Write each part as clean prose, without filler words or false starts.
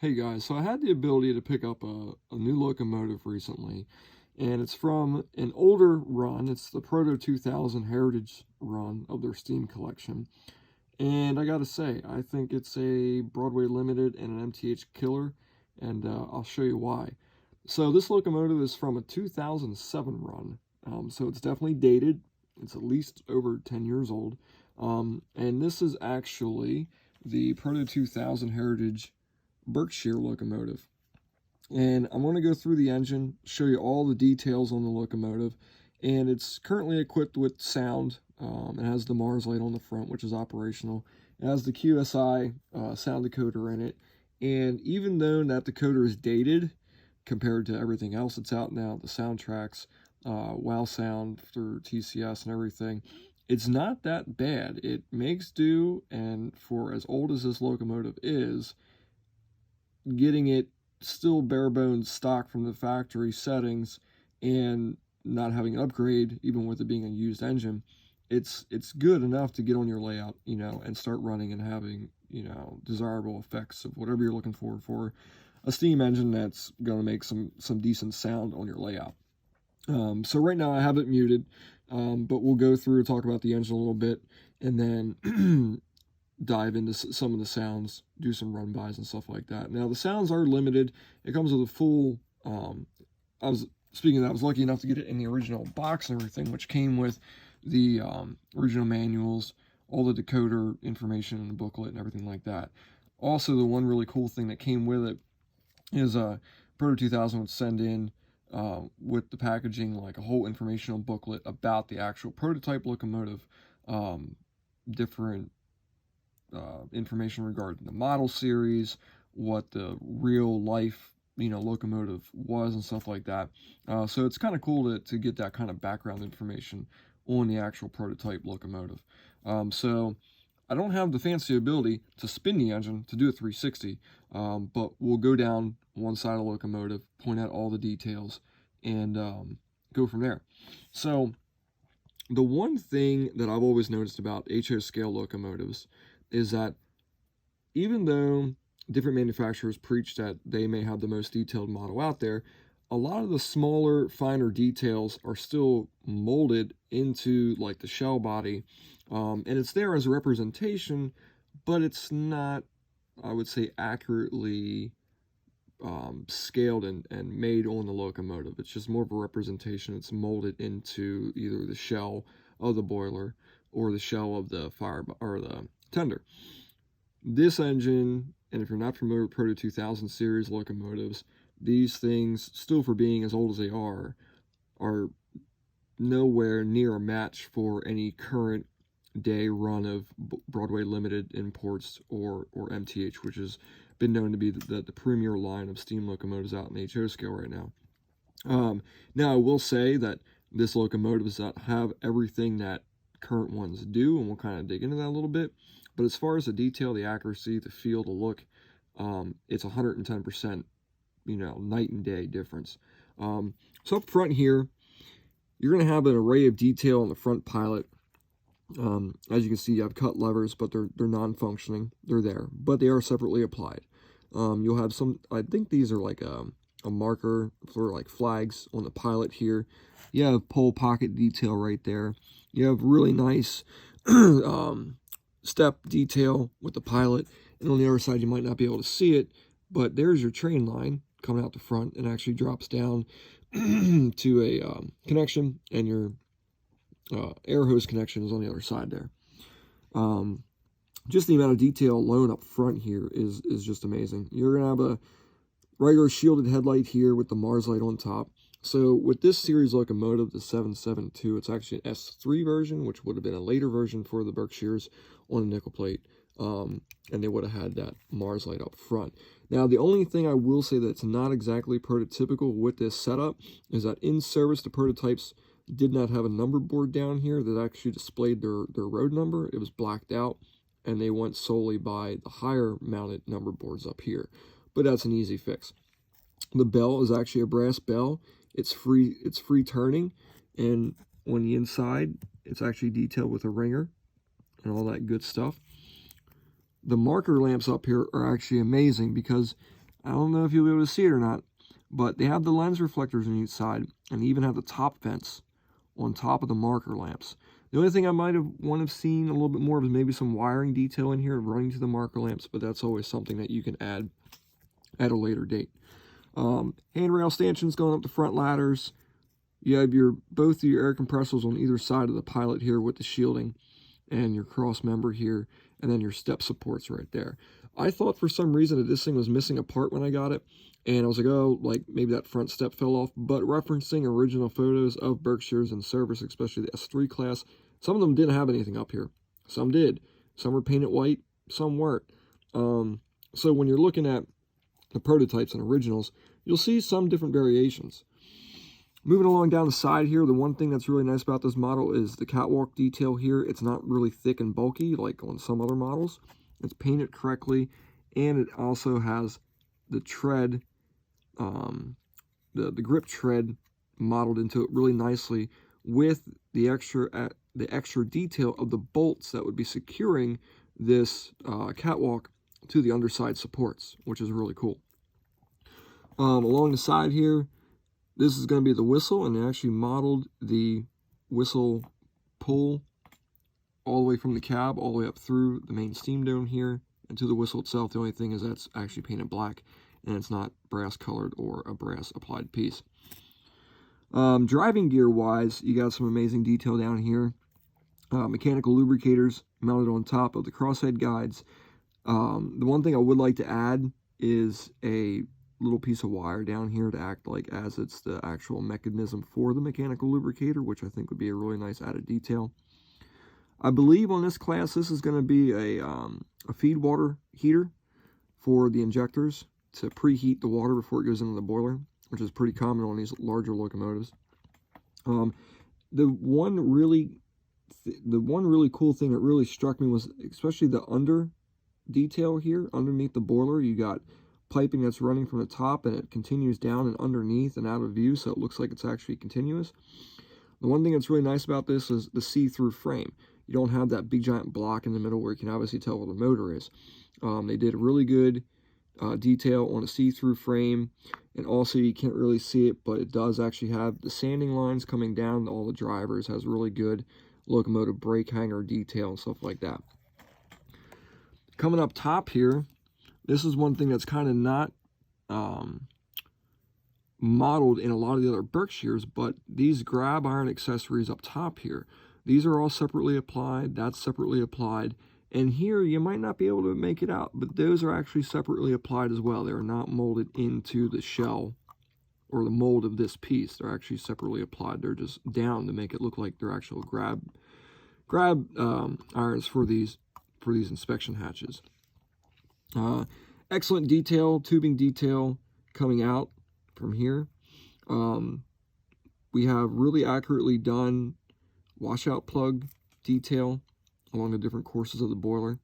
Hey guys, so I had the ability to pick up a new locomotive recently, and it's from an older run. It's the Proto 2000 Heritage run of their Steam collection. And I gotta say, I think it's a Broadway Limited and an MTH killer, and I'll show you why. So this locomotive is from a 2007 run, so it's definitely dated. It's at least over 10 years old. And this is actually the Proto 2000 Heritage Berkshire locomotive. And I'm going to go through the engine, show you all the details on the locomotive. And it's currently equipped with sound. It has the Mars light on the front, which is operational. It has the QSI sound decoder in it. And even though that decoder is dated compared to everything else that's out now, the soundtracks, WoW sound through TCS and everything, it's not that bad. It makes do, and for as old as this locomotive is, getting it still bare bones stock from the factory settings and not having an upgrade, even with it being a used engine, it's good enough to get on your layout, and start running and having, desirable effects of whatever you're looking for a steam engine that's going to make some decent sound on your layout. So right now I have it muted, but we'll go through and talk about the engine a little bit, and then dive into some of the sounds, do some run-bys and stuff like that. Now, the sounds are limited. It comes with a full, I was lucky enough to get it in the original box and everything, which came with the original manuals, all the decoder information in the booklet and everything like that. Also, the one really cool thing that came with it is Proto 2000 would send in with the packaging like a whole informational booklet about the actual prototype locomotive, different information regarding the model series, what the real life locomotive was and stuff like that. So it's kind of cool to get that kind of background information on the actual prototype locomotive. So I don't have the fancy ability to spin the engine to do a 360, but we'll go down one side of the locomotive, point out all the details, and go from there. So the one thing that I've always noticed about HO scale locomotives is that even though different manufacturers preach that they may have the most detailed model out there, a lot of the smaller, finer details are still molded into like the shell body, and it's there as a representation, but it's not, I would say, accurately scaled and made on the locomotive. It's just more of a representation. It's molded into either the shell of the boiler or the shell of the fire or the tender. This engine, and if you're not familiar with Proto 2000 series locomotives, these things, still for being as old as they are nowhere near a match for any current day run of Broadway Limited imports or MTH, which has been known to be the premier line of steam locomotives out in HO scale right now. Now, I will say that this locomotive does not have everything that current ones do, and we'll kind of dig into that a little bit. But as far as the detail, the accuracy, the feel, the look, it's 110%, night and day difference. So up front here, you're going to have an array of detail on the front pilot. As you can see, you have cut levers, but they're non-functioning. They're there, but they are separately applied. You'll have some, I think these are like a marker for like flags on the pilot here. You have pole pocket detail right there. You have really nice step detail with the pilot, and on the other side you might not be able to see it, but there's your train line coming out the front and actually drops down to a connection, and your air hose connection is on the other side there. Just the amount of detail alone up front here is just amazing. You're going to have a regular shielded headlight here with the Mars light on top. So with this series locomotive, the 772, it's actually an S-3 version, which would have been a later version for the Berkshires on a nickel plate. And they would have had that Mars light up front. Now, the only thing I will say that's not exactly prototypical with this setup is that in service, the prototypes did not have a number board down here that actually displayed their road number. It was blacked out, and they went solely by the higher mounted number boards up here. But that's an easy fix. The bell is actually a brass bell. It's free turning, and on the inside, it's actually detailed with a ringer and all that good stuff. The marker lamps up here are actually amazing because I don't know if you'll be able to see it or not, but they have the lens reflectors on each side, and they even have the top vents on top of the marker lamps. The only thing I might have seen a little bit more of is maybe some wiring detail in here running to the marker lamps, but that's always something that you can add at a later date. Handrail stanchions going up the front ladders. You have both of your air compressors on either side of the pilot here with the shielding, and your cross member here, and then your step supports right there. I thought for some reason that this thing was missing a part when I got it, and I was like, oh, like maybe that front step fell off, but referencing original photos of Berkshires in service, especially the S3 class, some of them didn't have anything up here. Some did. Some were painted white, some weren't. So when you're looking at the prototypes and originals, you'll see some different variations. Moving along down the side here, the one thing that's really nice about this model is the catwalk detail here. It's not really thick and bulky like on some other models. It's painted correctly, and it also has the tread, the grip tread modeled into it really nicely with the extra detail of the bolts that would be securing this catwalk to the underside supports, which is really cool. Along the side here, this is going to be the whistle, and they actually modeled the whistle pull all the way from the cab, all the way up through the main steam dome here, and to the whistle itself. The only thing is that's actually painted black, and it's not brass colored or a brass applied piece. Driving gear wise, you got some amazing detail down here. Mechanical lubricators mounted on top of the crosshead guides. The one thing I would like to add is a little piece of wire down here to act like as it's the actual mechanism for the mechanical lubricator, which I think would be a really nice added detail. I believe on this class, this is going to be a feed water heater for the injectors to preheat the water before it goes into the boiler, which is pretty common on these larger locomotives. The one really cool thing that really struck me was especially the under detail here underneath the boiler. You got piping that's running from the top, and it continues down and underneath and out of view, so it looks like it's actually continuous. The one thing that's really nice about this is the see-through frame. You don't have that big giant block in the middle where you can obviously tell where the motor is. They did a really good detail on a see-through frame, and also you can't really see it, but it does actually have the sanding lines coming down to all the drivers. Has really good locomotive brake hanger detail and stuff like that. Coming up top here, this is one thing that's kind of not modeled in a lot of the other Berkshires, but these grab iron accessories up top here, these are all separately applied, that's separately applied, and here you might not be able to make it out, but those are actually separately applied as well. They're not molded into the shell or the mold of this piece. They're actually separately applied. They're just down to make it look like they're actual grab irons for these inspection hatches. Excellent detail, tubing detail coming out from here. We have really accurately done washout plug detail along the different courses of the boiler.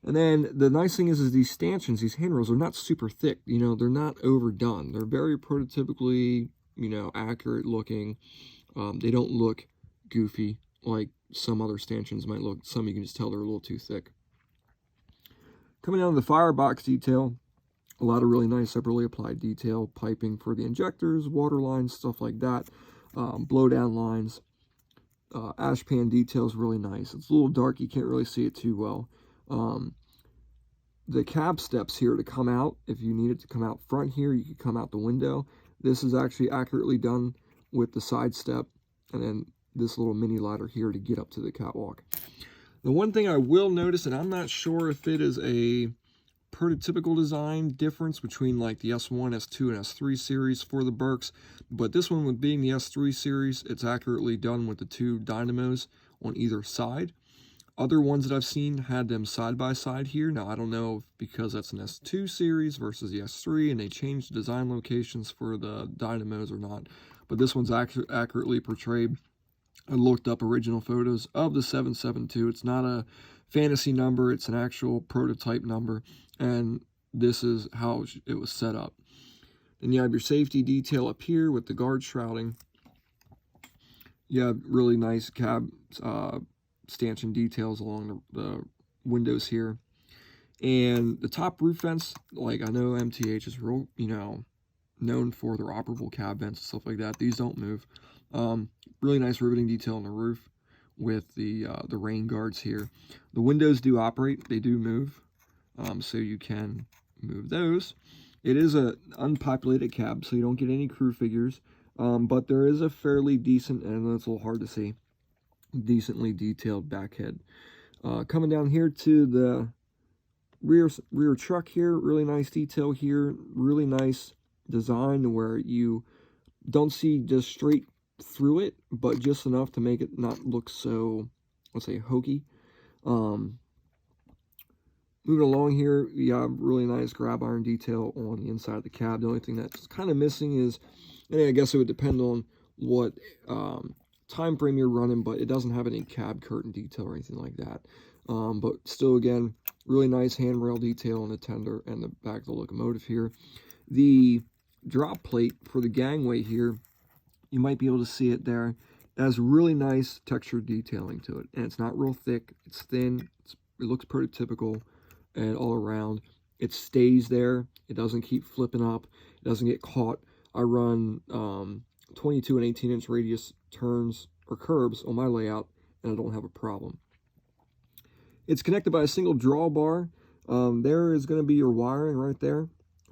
And then the nice thing is these stanchions, these handrails, are not super thick. You know, they're not overdone. They're very prototypically, you know, accurate looking. They don't look goofy like some other stanchions might look. Some you can just tell they're a little too thick. Coming down to the firebox detail, a lot of really nice separately applied detail, piping for the injectors, water lines, stuff like that, blowdown lines. Ash pan detail is really nice. It's a little dark, you can't really see it too well. The cab steps here to come out, if you need it to come out front here, you can come out the window. This is actually accurately done with the side step, and then this little mini ladder here to get up to the catwalk. The one thing I will notice, and I'm not sure if it is a prototypical design difference between like the S1, S2, and S3 series for the Berks, but this one, with being the S3 series, it's accurately done with the two dynamos on either side. Other ones that I've seen had them side by side here. Now, I don't know if because that's an S2 series versus the S3 and they changed the design locations for the dynamos or not, but this one's accurately portrayed. I looked up original photos of the 772. It's not a fantasy number, it's an actual prototype number, and this is how it was set up. Then you have your safety detail up here with the guard shrouding. You have really nice cab stanchion details along the windows here. And the top roof vents, like I know MTH is real, known for their operable cab vents and stuff like that. These don't move. Really nice riveting detail on the roof with the rain guards here. The windows do operate. They do move. So you can move those. It is an unpopulated cab, so you don't get any crew figures. But there is a fairly decent, and it's a little hard to see, decently detailed back head. Coming down here to the rear truck here, really nice detail here, really nice design where you don't see just straight through it, but just enough to make it not look so, let's say, hokey. Moving along here, you have really nice grab iron detail on the inside of the cab. The only thing that's kind of missing is, and I guess it would depend on what time frame you're running, but it doesn't have any cab curtain detail or anything like that. But still, again, really nice handrail detail on the tender and the back of the locomotive here. The drop plate for the gangway here, you might be able to see it there. It has really nice textured detailing to it, and it's not real thick. It's thin. It looks prototypical, and all around it stays there. It doesn't keep flipping up. It doesn't get caught. I run 22 and 18-inch radius turns or curbs on my layout, and I don't have a problem. It's connected by a single drawbar. There is going to be your wiring right there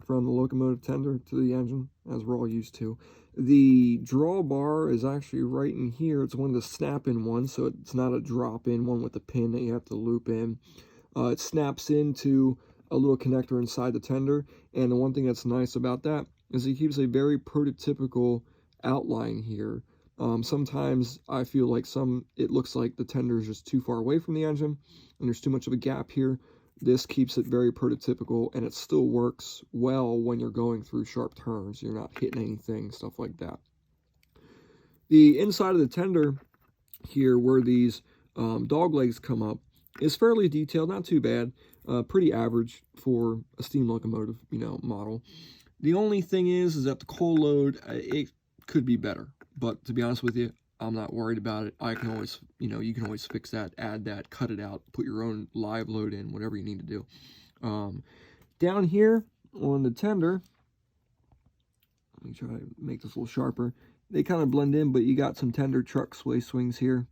from the locomotive tender to the engine, as we're all used to. The drawbar is actually right in here. It's one of the snap-in ones, so it's not a drop-in one with a pin that you have to loop in. It snaps into a little connector inside the tender, and the one thing that's nice about that is it keeps a very prototypical outline here. Sometimes I feel like it looks like the tender is just too far away from the engine, and there's too much of a gap here. This keeps it very prototypical, and it still works well when you're going through sharp turns. You're not hitting anything, stuff like that. The inside of the tender here, where these dog legs come up, is fairly detailed, not too bad, pretty average for a steam locomotive, model. The only thing is that the coal load, it could be better. But to be honest with you, I'm not worried about it. I can always, you can always fix that, add that, cut it out, put your own live load in, whatever you need to do. Down here on the tender, let me try to make this a little sharper. They kind of blend in, but you got some tender truck sway swings here,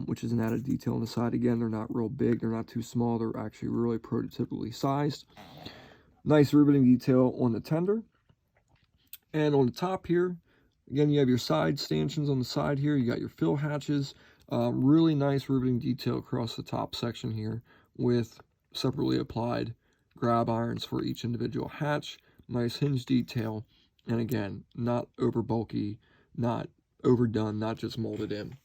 which is an added detail on the side. Again, they're not real big. They're not too small. They're actually really prototypically sized. Nice riveting detail on the tender. And on the top here, again, you have your side stanchions on the side here. You got your fill hatches. Really nice riveting detail across the top section here with separately applied grab irons for each individual hatch. Nice hinge detail. And again, not over bulky, not overdone, not just molded in.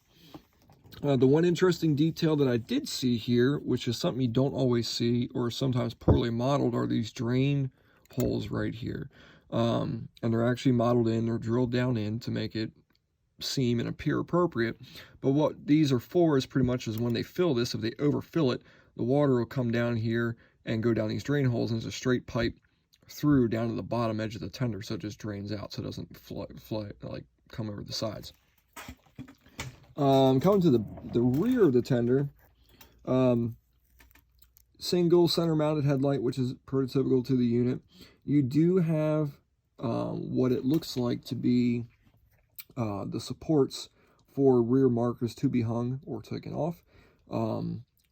The one interesting detail that I did see here, which is something you don't always see or sometimes poorly modeled, are these drain holes right here. And they're actually modeled in, they're drilled down in to make it seem and appear appropriate. But what these are for is pretty much is when they fill this, if they overfill it, the water will come down here and go down these drain holes, and there's a straight pipe through down to the bottom edge of the tender, so it just drains out, so it doesn't like come over the sides. Coming to the rear of the tender, single center mounted headlight, which is prototypical to the unit. You do have what it looks like to be the supports for rear markers to be hung or taken off.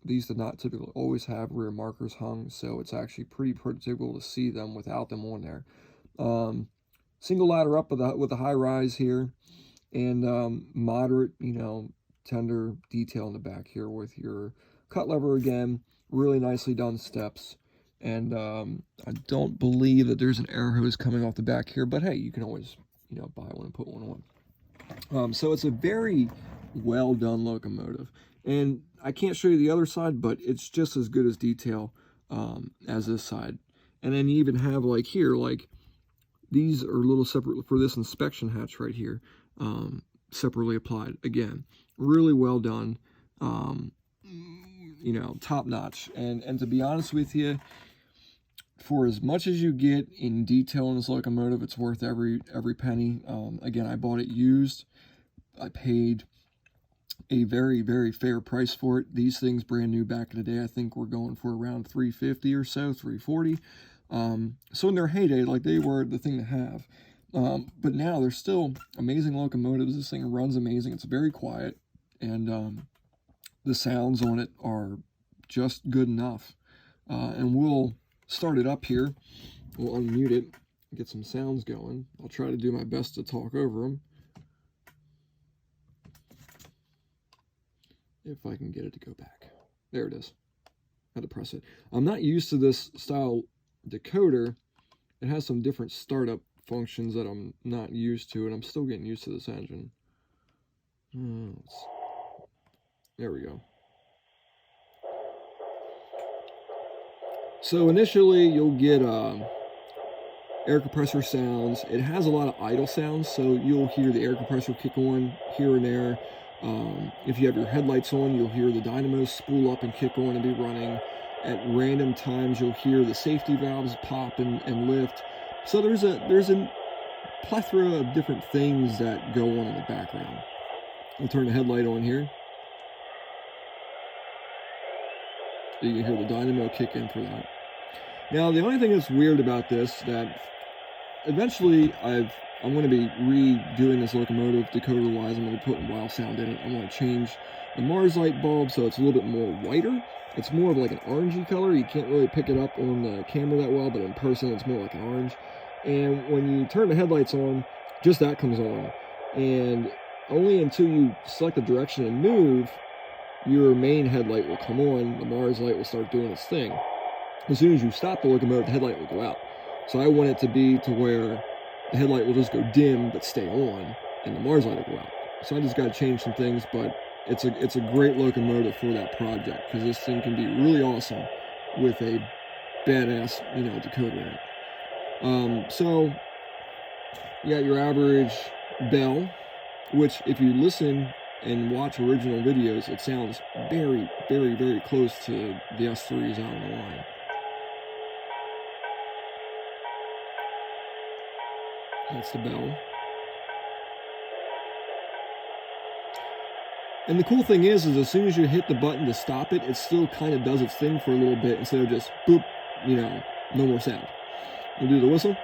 These did not typically always have rear markers hung, so it's actually pretty prototypical to see them without them on there. Single ladder up with a high rise here, and moderate, tender detail in the back here with your cut lever again. Really nicely done steps. And I don't believe that there's an air hose coming off the back here, but hey, you can always, buy one and put one on. So it's a very well done locomotive. And I can't show you the other side, but it's just as good as detail as this side. And then you even have like here, like these are a little separate for this inspection hatch right here, separately applied. Again, really well done, top notch. And to be honest with you, for as much as you get in detail in this locomotive, it's worth every penny. Again, I bought it used. I paid a very, very fair price for it. These things brand new back in the day, I think we're going for around $350 or so, $340. So in their heyday, like, they were the thing to have. But now they're still amazing locomotives. This thing runs amazing. It's very quiet, and the sounds on it are just good enough. And we'll start it up here. We'll unmute it, get some sounds going. I'll try to do my best to talk over them, if I can get it to go back. There it is. I had to press it. I'm not used to this style decoder. It has some different startup functions that I'm not used to, and I'm still getting used to this engine. There we go. So initially you'll get air compressor sounds. It has a lot of idle sounds, so you'll hear the air compressor kick on here and there. If you have your headlights on, you'll hear the dynamos spool up and kick on and be running. At random times, you'll hear the safety valves pop and lift. So there's a plethora of different things that go on in the background. I'll turn the headlight on here. You can hear the dynamo kick in for that. Now, the only thing that's weird about this, that eventually I'm going to be redoing this locomotive decoder-wise. I'm going to be putting wow sound in it. I'm going to change the Mars light bulb so it's a little bit more whiter. It's more of like an orangey color. You can't really pick it up on the camera that well, but in person it's more like an orange. And when you turn the headlights on, just that comes on. And only until you select the direction and move, your main headlight will come on. The Mars light will start doing its thing. As soon as you stop the locomotive, the headlight will go out. So I want it to be to where the headlight will just go dim but stay on, and the Mars light will go out. So I just got to change some things, but it's a great locomotive for that project, because this thing can be really awesome with a badass, decoder in it. So you got your average bell, which if you listen and watch original videos, it sounds very, very, very close to the S3s out on the line. That's the bell. And the cool thing is as soon as you hit the button to stop it, it still kind of does its thing for a little bit instead of just boop, no more sound. We'll do the whistle.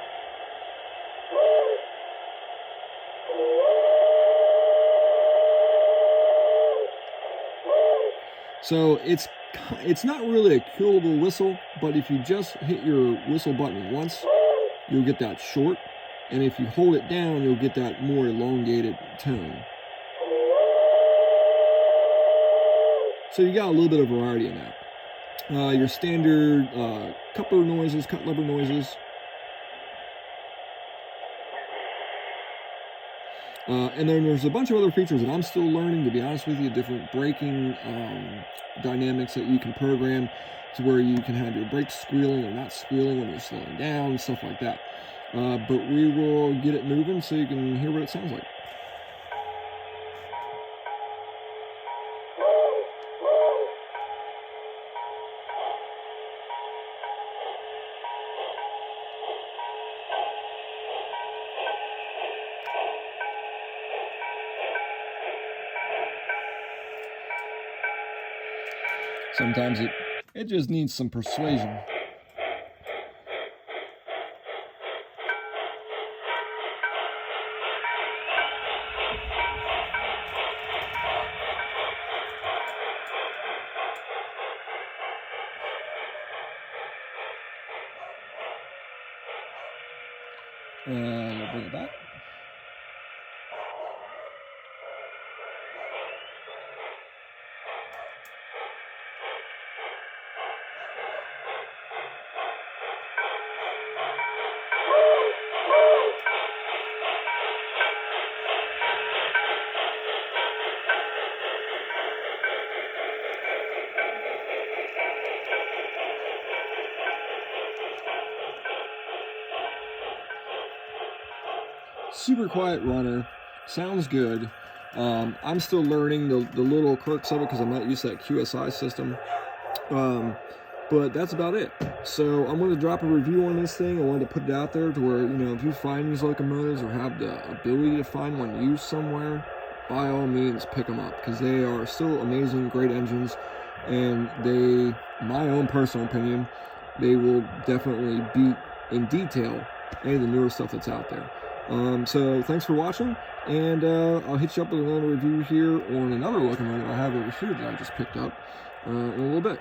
So it's not really a killable whistle, but if you just hit your whistle button once, you'll get that short. And if you hold it down, you'll get that more elongated tone. So you got a little bit of variety in that. Your standard coupler noises, cut lever noises. And then there's a bunch of other features that I'm still learning, to be honest with you, different braking dynamics that you can program to where you can have your brakes squealing or not squealing when you're slowing down, stuff like that. But we will get it moving so you can hear what it sounds like. Sometimes it just needs some persuasion. And we'll bring it back. Super quiet runner, sounds good. I'm still learning the little quirks of it because I'm not used to that QSI system. But that's about it. So I'm going to drop a review on this thing. I wanted to put it out there to where, if you find these locomotives or have the ability to find one used somewhere, by all means pick them up, because they are still amazing, great engines, and they, my own personal opinion, they will definitely beat in detail any of the newer stuff that's out there. So thanks for watching, and I'll hit you up with another review here on another locomotive I have over here that I just picked up in a little bit.